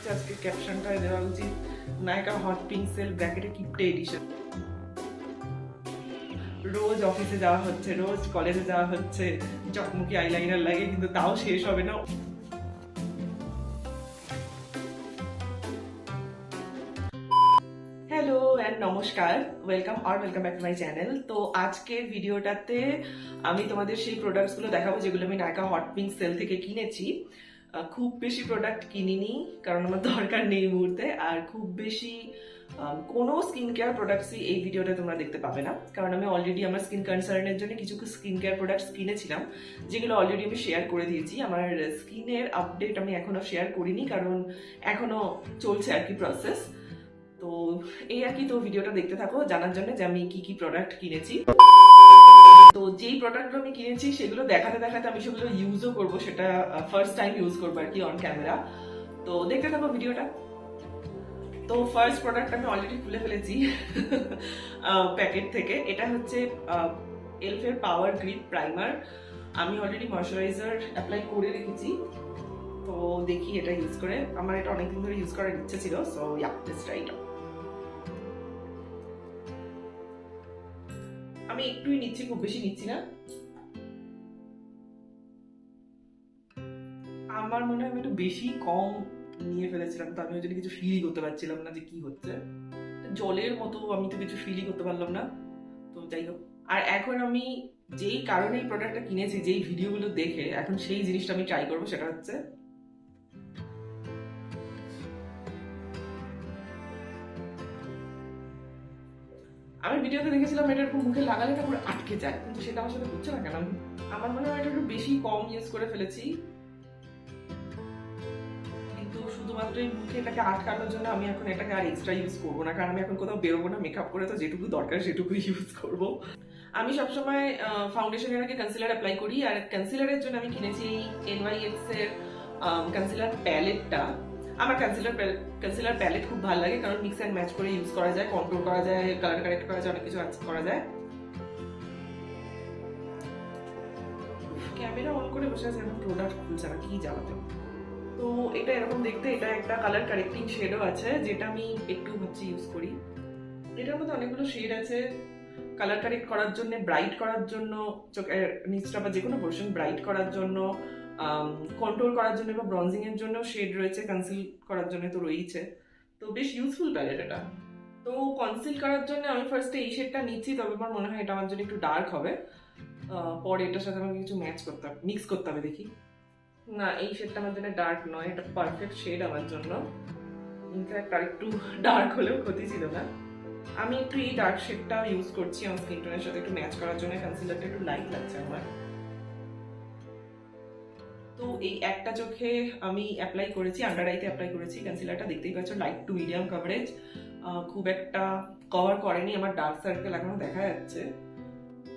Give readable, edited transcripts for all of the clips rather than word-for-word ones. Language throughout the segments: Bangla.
হচ্ছে আজকে ক্যাপশনটা দেওয়া উচিত নায়িকা হট পিঙ্ক সেল ব্র্যাকেটে কিপটে এডিশন। রোজ অফিসে যাওয়া হচ্ছে, রোজ কলেজে যাওয়া হচ্ছে, চকমকি আইলাইনার লাগে কিন্তু তাও শেষ হবে না। হ্যালো অ্যান্ড নমস্কার, welcome back to my channel. তো আজকের ভিডিওটাতে আমি তোমাদের সেই প্রোডাক্টসগুলো দেখাবো যেগুলো আমি নায়িকা হট পিঙ্ক সেল থেকে কিনেছি। খুব বেশি প্রোডাক্ট কিনিনি কারণ আমার দরকার নেই এই মুহূর্তে, আর খুব বেশি কোনো স্কিন কেয়ার প্রোডাক্টসই এই ভিডিওটা তোমরা দেখতে পাবে না, কারণ আমি অলরেডি আমার স্কিন কনসার্নের জন্য কিছু স্কিন কেয়ার প্রোডাক্টস কিনেছিলাম যেগুলো অলরেডি আমি শেয়ার করে দিয়েছি। আমার স্কিনের আপডেট আমি এখনো শেয়ার করিনি কারণ এখনো চলছে আর কি প্রসেস। তো এই আর কি, তো ভিডিওটা দেখতে থাকো জানার জন্য যে আমি কি কি প্রোডাক্ট কিনেছি। তো যেই প্রোডাক্টগুলো আমি কিনেছি সেগুলো দেখাতে দেখাতে আমি সেগুলো ইউজও করবো, সেটা ফার্স্ট টাইম ইউজ করবো আর কি অন ক্যামেরা। তো দেখতে থাকো ভিডিওটা। তো ফার্স্ট প্রোডাক্ট আমি অলরেডি খুলে ফেলেছি প্যাকেট থেকে। এটা হচ্ছে এলফের পাওয়ার গ্রিপ প্রাইমার। আমি অলরেডি ময়শ্চারাইজার অ্যাপ্লাই করে রেখেছি, তো দেখি এটা ইউজ করে। আমার এটা অনেকদিন ধরে ইউজ করার ইচ্ছে ছিল, so yeah let's try it. আমি একটুই নিচ্ছি, খুব বেশি নিচ্ছি না। আমার মনে হয় আমি একটু বেশি কম নিয়ে ফেলেছিলাম, তো আমি ওই জন্য কিছু ফিলই করতে পারছিলাম না যে কি হচ্ছে। জলের মতো আমি তো কিছু ফিলই করতে পারলাম না। তো যাই হোক, আর এখন আমি যেই কারণে এই প্রোডাক্টটা কিনেছি, যেই ভিডিওগুলো দেখে এখন সেই জিনিসটা আমি ট্রাই করবো, সেটা হচ্ছে আমি ভিডিওতে দেখেছিলাম এটা একটু মুখে লাগালে না পুরো আটকে যায়, কিন্তু সেটা আমার সাথে হচ্ছে না কেন। আমার মনে হয় এটা একটু বেশি কম ইউজ করে ফেলেছি, কিন্তু শুধুমাত্র এই মুখে এটাকে আটকানোর জন্য আমি এখন এটাকে আর এক্সট্রা ইউজ করবো না, কারণ আমি এখন কোথাও বেরোবো না মেকআপ করে, তো যেটুকু দরকার সেটুকু ইউজ করবো। আমি সবসময় ফাউন্ডেশনের আগে কনসিলার অ্যাপ্লাই করি, আর কনসিলারের জন্য আমি কিনেছি NYX এর কনসিলার প্যালেটটা। আমার কনসিলার প্যালেট খুব ভালো লাগে কারণ মিক্স অ্যান্ড ম্যাচ করে ইউজ করা যায়, কন্ট্রোল করা যায়, কালার কারেক্ট করা যায়, অনেক কিছু করা যায়। ক্যামেরা অন করে বসে আছে, এখন প্রোডাক্ট খুলছে না, কি জ্বালাতে। তো এটা এরকম দেখতে, এটা একটা কালার কারেক্টিং শেডও আছে যেটা আমি একটু ভাবছি ইউজ করি। এটার মধ্যে অনেকগুলো শেড আছে কালার কারেক্ট করার জন্য, ব্রাইট করার জন্য, চোখের নিচটা বা যে কোনো পোর্শন ব্রাইট করার জন্য, কন্ট্রোল করার জন্য বা ব্রঞ্জিং এর জন্য শেড রয়েছে, কনসিল করার জন্য তো রয়েছে। তো বেশ ইউজফুল প্যালেট এটা। তো কনসিল করার জন্য আমি ফার্স্টে এই শেডটা নিচ্ছি, তবে আমার মনে হয় এটা আমার জন্য একটু ডার্ক হবে। পরে এটার সাথে আমাকে কিছু ম্যাচ করতে হবে, মিক্স করতে হবে, দেখি। না, এই শেডটা আমার জন্য ডার্ক নয়, এটা পারফেক্ট শেড আমার জন্য। ইনফ্যাক্ট আর একটু ডার্ক হলেও ক্ষতি ছিল না। আমি একটু এই ডার্ক শেডটা ইউজ করছি আমার স্কিন টোনের সাথে একটু ম্যাচ করার জন্য। কনসিলারটা একটু লাইট লাগছে আমার। তো এই একটা চোখে আমি অ্যাপ্লাই করেছি, আন্ডার আইতে অ্যাপ্লাই করেছি কনসিলারটা, দেখতেই পাচ্ছ লাইট টু মিডিয়াম কভারেজ, খুব একটা কভার করেনি, আমার ডার্ক সার্কেল এখনো দেখা যাচ্ছে।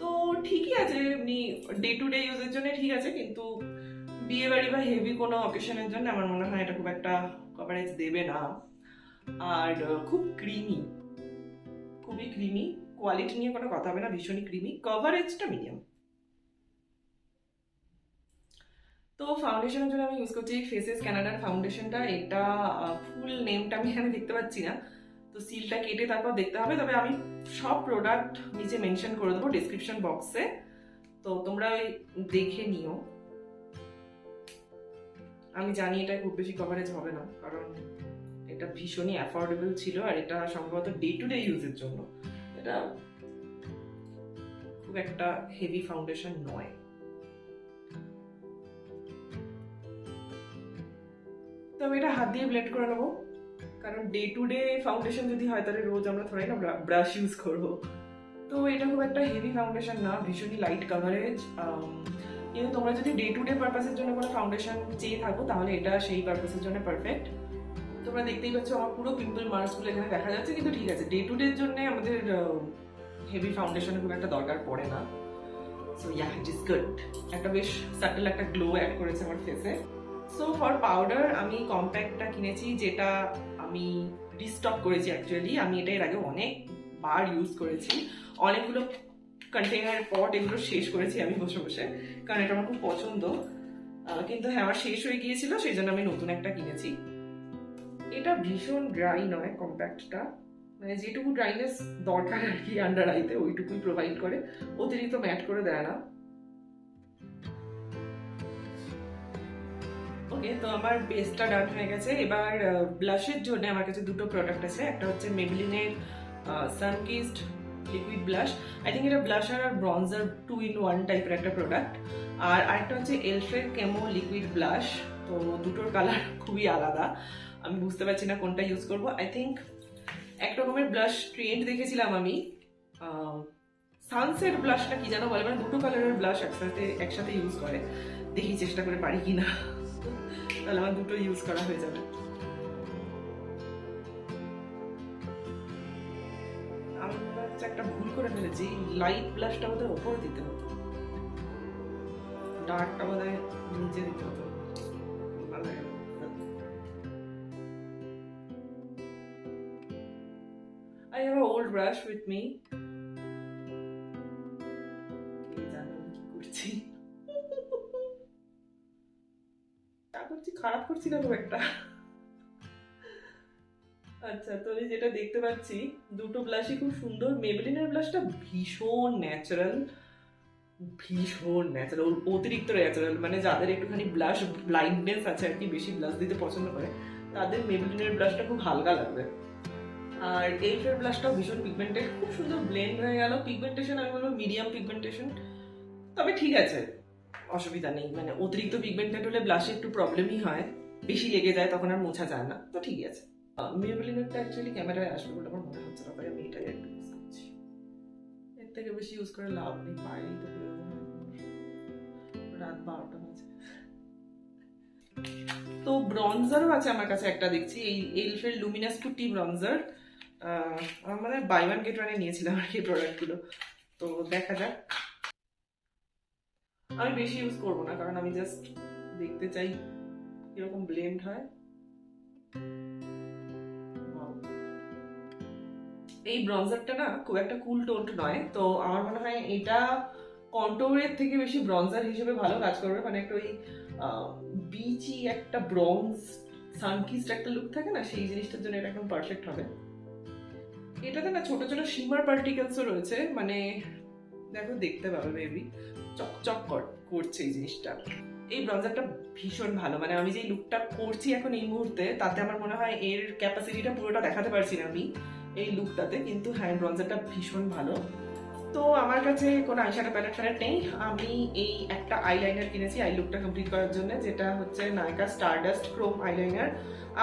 তো ঠিকই আছে, এমনি ডে টু ডে ইউজের জন্য ঠিক আছে, কিন্তু বিয়ে বাড়ি বা হেভি কোনো অকেশনের জন্য আমার মনে হয় এটা খুব একটা কভারেজ দেবে না। আর খুব ক্রিমি, খুবই ক্রিমি, কোয়ালিটি নিয়ে কোনো কথা হবে না, ভীষণই ক্রিমি, কভারেজটা মিডিয়াম। তো ফাউন্ডেশনের জন্য আমি ইউজ করছি ফেসেস ক্যানাডার ফাউন্ডেশনটা। এটা ফুল নেমটা আমি এখানে দেখতে পাচ্ছি না, তো সিলটা কেটে তারপর দেখতে হবে, তবে আমি সব প্রোডাক্ট নিচে মেনশন করে দেবো ডিসক্রিপশন বক্সে, তো তোমরা ওই দেখে নিও। আমি জানি এটা খুব বেশি কভারেজ হবে না কারণ এটা ভীষণই অ্যাফোর্ডেবল ছিল, আর এটা সম্ভবত ডে টু ডে ইউজের জন্য এটা খুব একটা হেভি ফাউন্ডেশন নয়। তবে এটা হাত দিয়ে ব্লেন্ড করে নেবো, কারণ ডে টু ডে ফাউন্ডেশন যদি হয় তাহলে রোজ আমরা থোড়াই না ব্রাশ ইউজ করবো। তো এটা খুব একটা হেভি ফাউন্ডেশন না, ভীষণই লাইট কভারেজ। কিন্তু তোমরা যদি ডে টু ডে পারপাসের জন্য কোনো ফাউন্ডেশন চেয়ে থাকো তাহলে এটা সেই পারপাসের জন্য পারফেক্ট। তোমরা দেখতেই পাচ্ছ আমার পুরো পিম্পল মার্কসগুলো এখানে দেখা যাচ্ছে, কিন্তু ঠিক আছে, ডে টু ডের জন্য আমাদের হেভি ফাউন্ডেশনের খুব একটা দরকার পড়ে না। So yeah, it is good. একটা বেশ সাটল একটা গ্লো অ্যাড করেছে আমার ফেসে। সো ফর পাউডার আমি কম্প্যাক্টটা কিনেছি, যেটা আমি রিস্টক করেছি অ্যাকচুয়ালি। আমি এটা এর আগে অনেকবার ইউজ করেছি, অনেকগুলো কন্টেনার পট এগুলো শেষ করেছি আমি বসে বসে, কারণ এটা আমার খুব পছন্দ। কিন্তু হ্যাঁ, আমার শেষ হয়ে গিয়েছিল, সেই জন্য আমি নতুন একটা কিনেছি। এটা ভীষণ ড্রাই নয়, কম্প্যাক্টটা মানে যেটুকু ড্রাইনেস দরকার আর কি আন্ডার আইতে ওইটুকুই প্রোভাইড করে, অতিরিক্ত ম্যাট করে দেয় না। ওকে, তো আমার বেসটা ডান হয়ে গেছে। এবার ব্লাশের জন্য আমার কাছে দুটো প্রোডাক্ট আছে। একটা হচ্ছে মেবলিনের সানকিসড লিকুইড ব্লাশ, আই থিঙ্ক এটা ব্লাশার আর ব্রঞ্জার 2 in 1 টাইপের একটা প্রোডাক্ট। আর আরেকটা হচ্ছে এলফের কেমো লিকুইড ব্লাশ। তো দুটোর কালার খুবই আলাদা, আমি বুঝতে পারছি না কোনটা ইউজ করবো। আই থিঙ্ক এক রকমের ব্লাশ ট্রেন্ড দেখেছিলাম আমি, সানসেট ব্লাশটা কি যেন বলে, মানে দুটো কালারের ব্লাশ একসাথে ইউজ করে। দেখি চেষ্টা করে পারি কিনা, তাহলে আমার দুটো ইউজ করা হয়ে যাবে। আমি মনে হচ্ছে একটা ভুল করে ফেলেছি, লাইট ব্লাশটা বোধহয় ওপরে দিতে হতো, ডার্কটা বোধহয় নিচে দিতে হতো। I have an old brush with me. খারাপ করছি না খুব একটা। আচ্ছা, তো আমি যেটা দেখতে পাচ্ছি দুটো ব্লাশই খুব সুন্দর। মেবলিনের ব্লাশটা ভীষণ ন্যাচারাল, অতিরিক্ত ন্যাচারাল, মানে যাদের একটুখানি ব্লাশ ব্লাইন্ডনেস আছে আর কি, বেশি ব্লাশ দিতে পছন্দ করে, তাদের মেবলিনের ব্লাশটা খুব হালকা লাগবে। আর এলফের ব্লাশটাও ভীষণ পিগমেন্টেড, খুব সুন্দর ব্লেন্ড হয়ে গেল। পিগমেন্টেশন আমি বলবো মিডিয়াম পিগমেন্টেশন, তবে ঠিক আছে, অসুবিধা নেই। মানে অতিরিক্ত পিগমেন্টেড হলে ব্লাশে একটু প্রবলেমই হয়, বেশি লেগে যায় তখন আর মোছা যায় না, তো ঠিকই আছে। মেবলিনেরটা অ্যাকচুয়ালি ক্যামেরায় আসবে বলে আমার মনে হচ্ছে না, তাই আমি এটাই একটু ইউজ করছি। এর থেকে বেশি ইউজ করে লাভ নেই, বাইরেই তো বেরোবো না, রাত 12টা বাজে। তো ব্রঞ্জারও আছে আমার কাছে একটা, দেখছি এই এলফের লুমিনাস টুটি ব্রঞ্জার। আমার মানে বাই ওয়ান গেট ওয়ানে নিয়েছিলাম আর কি প্রোডাক্টগুলো, তো দেখা যাক। আমি বেশি ইউজ করবো না, কারণ আমি জাস্ট দেখতে চাই কিরকম ব্লেন্ড হয়। এই ব্রঞ্জারটা না খুব একটা কুল টোন নয়, তো আমার মনে হয় এটা কন্ট্যুরের থেকে বেশি ব্রঞ্জার হিসেবে ভালো কাজ করবে। মানে একটা ওই বিচি একটা ব্রঞ্জ সানকিস্ট একটা লুক থাকে না, সেই জিনিসটার জন্য এটা একদম পারফেক্ট হবে। এটাতে না ছোট ছোট শিমার পার্টিকেলসও রয়েছে, মানে দেখো দেখতে পাবে মেবি চকচক করছে এই জিনিসটা। এই ব্রঞ্জারটা ভীষণ ভালো, মানে আমি যে লুকটা করছি এখন এই মুহূর্তে, তাতে আমার মনে হয় এর ক্যাপাসিটিটা পুরোটা দেখাতে পারছি না আমি এই লুকটাতে, কিন্তু হ্যাঁ ব্রঞ্জারটা ভীষণ ভালো। তো আমার কাছে কোনো আইশ্যাডো প্যালেট নেই, আমি এই একটা আইলাইনার কিনেছি আই লুকটা কমপ্লিট করার জন্য, যেটা হচ্ছে নাইকা স্টারডাস্ট ক্রোম আইলাইনার।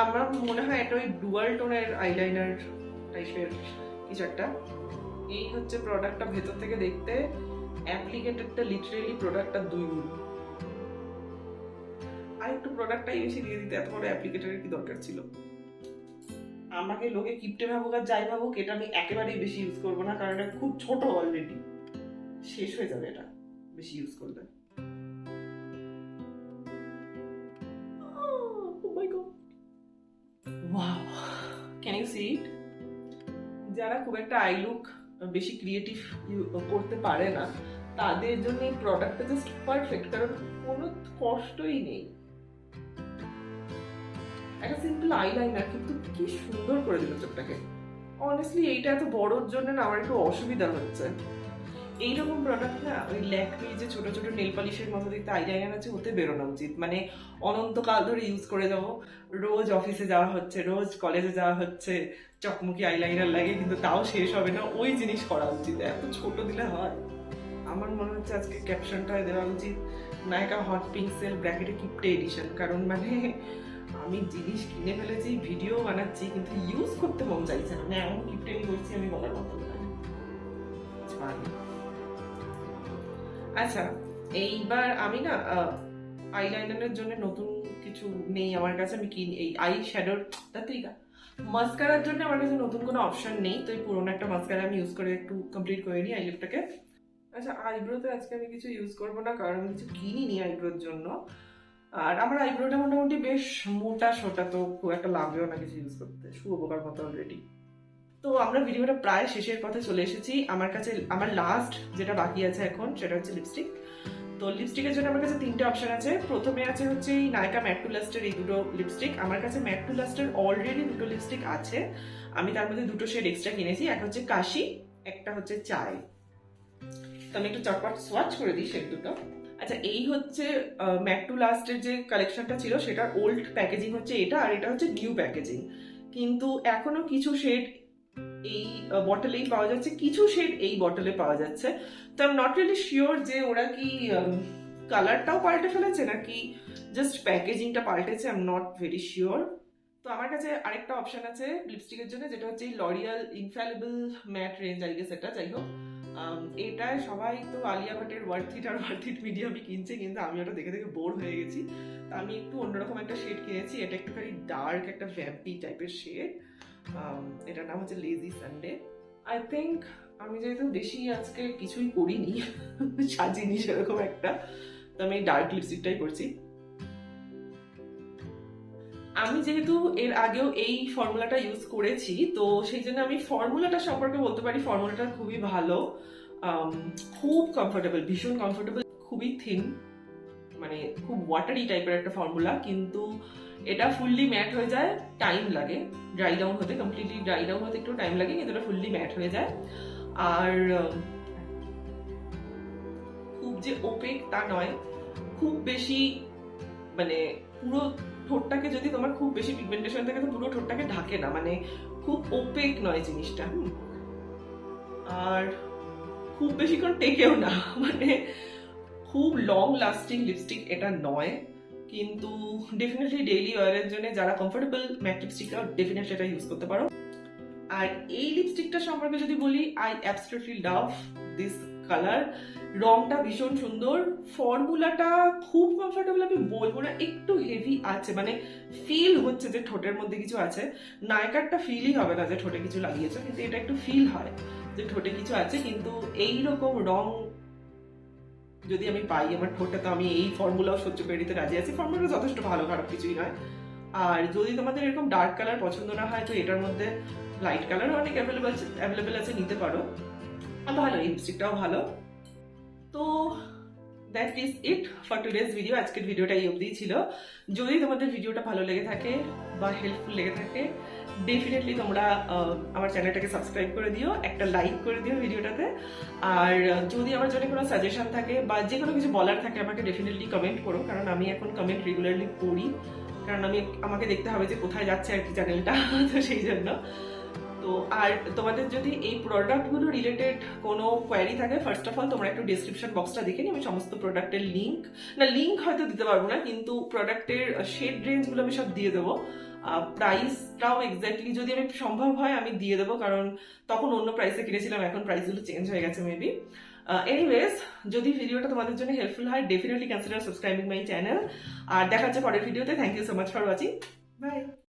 আমার মনে হয় এটা ওই ডুয়াল টোনের আইলাইনার টাইপের কিছু একটা। এই হচ্ছে প্রোডাক্টটা ভেতর থেকে দেখতে, অ্যাপ্লিকেটেডটা লিটারেলি প্রোডাক্টটা 2 গুণ। আর একটু প্রোডাক্টটাই বেশি দিয়ে দিতে, এত বড় অ্যাপ্লিকেটারের কি দরকার ছিল। আমাকে লোকে কিপটে ভাবুক আর যাই ভাবুক, এটা আমি একেবারেই বেশি ইউজ করবো না, কারণ এটা খুব ছোট, অলরেডি শেষ হয়ে যাবে এটা বেশি ইউজ করলে। ওয়াও, ক্যান ইউ সি ইট? যারা খুব একটা আই লুক বেশি ক্রিয়েটিভ করতে পারে না, তাদের জন্য এই প্রোডাক্টটা জাস্ট পারফেক্ট, কারণ কোনো কষ্টই নেই। একটা সিম্পল আইলাইনার কিন্তু কি সুন্দর করে দিল চোখটাকে। অনেস্টলি এইটা এত বড়োর জন্য না আমার একটু অসুবিধা হচ্ছে। এইরকম প্রোডাক্ট না ওই ল্যাকমি যে ছোট ছোট নেল পলিশের মতো দেখতে আইলাইনার আছে, ওতে বেরোনো উচিত। মানে অনন্তকাল ধরে ইউজ করে যাবো, রোজ অফিসে যাওয়া হচ্ছে, রোজ কলেজে যাওয়া হচ্ছে, চকমকি আইলাইনার লাগে, কিন্তু তাও শেষ হবে না, ওই জিনিস করা উচিত। এত ছোট দিলে হয়? আমার মনে হচ্ছে আজকে ক্যাপশনটা দেওয়া উচিত নায়িকা হট পিঙ্ক সেল ব্র্যাকেটে কিপটে এডিশন, কারণ মানে আমি জিনিস কিনে ফেলেছি, ভিডিও বানাচ্ছি, কিন্তু ইউজ করতে মন চাইছে না, এমন কিপটেমি করছি আমি বলার মতো না। আচ্ছা, এইবার আমি না আইলাইনারের জন্য নতুন কিছু নেই আমার কাছে, আমি কিনি এই আই শ্যাডোর তাত্রিকা মাস্কারার জন্য আমার কাছে নতুন কোনো অপশন নেই, তো এই পুরোনো একটা মাস্কারা আমি ইউজ করে একটু কমপ্লিট করে নিই আই লিপটাকে। আচ্ছা, আইব্রোতে আজকে আমি কিছু ইউজ করবো না, কারণ আমি কিছু কিনিনি আইব্রোর জন্য, আর আমার আইব্রোটা মোটামুটি বেশ মোটা সোটা, তো খুব একটা লাগবেও না কিছু ইউজ করতে, শুয়োপোকার মতো অলরেডি। তো আমরা ভিডিওটা প্রায় শেষের পথে চলে এসেছি। আমার কাছে আমার লাস্ট যেটা বাকি আছে এখন সেটা হচ্ছে লিপস্টিক। তো লিপস্টিকের জন্য আমার কাছে 3টে অপশন আছে। প্রথমে আছে হচ্ছে এই নায়কা ম্যাট টু লাস্টের এই দুটো লিপস্টিক। আমার কাছে ম্যাট টু লাস্টের অলরেডি দুটো লিপস্টিক আছে, আমি তার মধ্যে দুটো শেড এক্সট্রা কিনেছি, একটা হচ্ছে কাশি, একটা হচ্ছে চাই। তো আমি একটু চটপট সোয়াচ করে দিই শেড দুটো। আচ্ছা, এই হচ্ছে ম্যাট টু লাস্টের যে কালেকশনটা ছিল সেটার ওল্ড প্যাকেজিং হচ্ছে এটা, আর এটা হচ্ছে নিউ প্যাকেজিং। কিন্তু এখনো কিছু শেড এই বটলেই পাওয়া যাচ্ছে, কিছু শেড এই বটলে পাওয়া যাচ্ছে। তো I am not really sure যে ওরা কি কালারটাও পাল্টে ফেলেছে নাকি জাস্ট প্যাকেজিংটা পাল্টেছে, I am not very sure. তো আমার কাছে আরেকটা অপশন আছে লিপস্টিকের জন্য, যেটা হচ্ছে L'Oreal infallible matte range, I guess এটা। যাই হোক, এটায় সবাই তো আলিয়া ভাটের ওয়ার্থ ইট আর ওয়ার্থ ইট মিডিয়ামই কিনছে, কিন্তু আমি ওটা দেখে দেখে বোর হয়ে গেছি। তো আমি একটু অন্যরকম একটা শেড কিনেছি, এটা একটুখানি ডার্ক একটা ভ্যাম্পি টাইপের শেড। এটার নাম হচ্ছে লেজি সানডে। আই থিঙ্ক আমি যেহেতু বেশি আজকে কিছুই করিনি, সাজিনি সেরকম একটা, তো আমি ডার্ক লিপস্টিকটাই করছি। আমি যেহেতু এর আগেও এই ফর্মুলাটা ইউজ করেছি, তো সেই জন্য আমি ফর্মুলাটা সম্পর্কে বলতে পারি ফর্মুলাটা খুবই ভালো, খুব কমফোর্টেবল, ভীষণ কমফোর্টেবল, খুবই থিন, মানে খুব ওয়াটারি টাইপের একটা ফর্মুলা। কিন্তু এটা ফুললি ম্যাট হয়ে যায়, টাইম লাগে ড্রাই ডাউন হতে, কমপ্লিটলি ড্রাই ডাউন হতে একটু টাইম লাগে, কিন্তু এটা ফুললি ম্যাট হয়ে যায়। আর খুব যে ওপেক তা নয়, খুব বেশি মানে পুরো ঠোঁটটাকে যদি তোমার খুব বেশি পিগমেন্টেশন থাকে তো পুরো ঠোঁটটাকে ঢাকে না, মানে খুব ওপেক নয় জিনিসটা। আর খুব বেশিক্ষণ টেকেও না, মানে খুব লং লাস্টিং লিপস্টিক এটা নয়, কিন্তু ডেফিনেটলি ডেইলি ওয়ারের জন্য যারা কমফোর্টেবল ম্যাট লিপস্টিকটা ডেফিনেটলি এটা ইউজ করতে পারো। আর এই লিপস্টিকটা সম্পর্কে যদি বলি, I absolutely love this colour. রংটা ভীষণ সুন্দর, ফর্মুলাটা খুব কমফোর্টেবল, আমি বলবো না একটু হেভি আছে, মানে ফিল হচ্ছে যে ঠোঁটের মধ্যে কিছু আছে। নায়কারটা ফিলই হবে না যে ঠোঁটে কিছু লাগিয়েছে, কিন্তু এটা একটু ফিল হয় যে ঠোঁটে কিছু আছে। কিন্তু এইরকম রং যদি আমি পাই আমার ঠোঁটে, তো আমি এই ফর্মুলাও সহ্য করে নিতে রাজি আছি। ফর্মুলাটা যথেষ্ট ভালো, খারাপ কিছুই নয়। আর যদি তোমাদের এরকম ডার্ক কালার পছন্দ না হয়, তো এটার মধ্যে লাইট কালারও অনেক অ্যাভেলেবেল আছে, নিতে পারো। ভালো, এই লিপস্টিকটাও ভালো। তো that is it for today's video. আজকের ভিডিওটা এই অবধিই ছিল। যদি তোমাদের ভিডিওটা ভালো লেগে থাকে বা হেল্পফুল লেগে থাকে, ডেফিনেটলি তোমরা আমার চ্যানেলটাকে সাবস্ক্রাইব করে দিও, একটা লাইক করে দিও ভিডিওটাতে। আর যদি আমার জন্য কোনো সাজেশন থাকে বা যে কোনো কিছু বলার থাকে, আমাকে ডেফিনেটলি কমেন্ট করো, কারণ আমি এখন কমেন্ট রেগুলারলি করি, কারণ আমাকে দেখতে হবে যে কোথায় যাচ্ছে আর কি চ্যানেলটা, তো সেই জন্য। তো আর তোমাদের যদি এই প্রোডাক্টগুলো রিলেটেড কোনো কোয়ারি থাকে, ফার্স্ট অফ অল তোমরা একটু ডেসক্রিপশন বক্সটা দেখে নিও, আমি সমস্ত প্রোডাক্টের লিঙ্ক হয়তো দিতে পারবো না, কিন্তু প্রোডাক্টের শেড রেঞ্জগুলো আমি সব দিয়ে দেবো। প্রাইসটাও এক্স্যাক্টলি যদি আমি সম্ভব হয় আমি দিয়ে দেবো, কারণ তখন অন্য প্রাইসে কিনেছিলাম, এখন প্রাইসগুলো চেঞ্জ হয়ে গেছে মেবি। এনিওয়েজ, যদি ভিডিওটা তোমাদের জন্য হেল্পফুল হয়, definitely consider subscribing my channel. আর দেখা হচ্ছে পরের ভিডিওতে। Thank you so much for watching, by.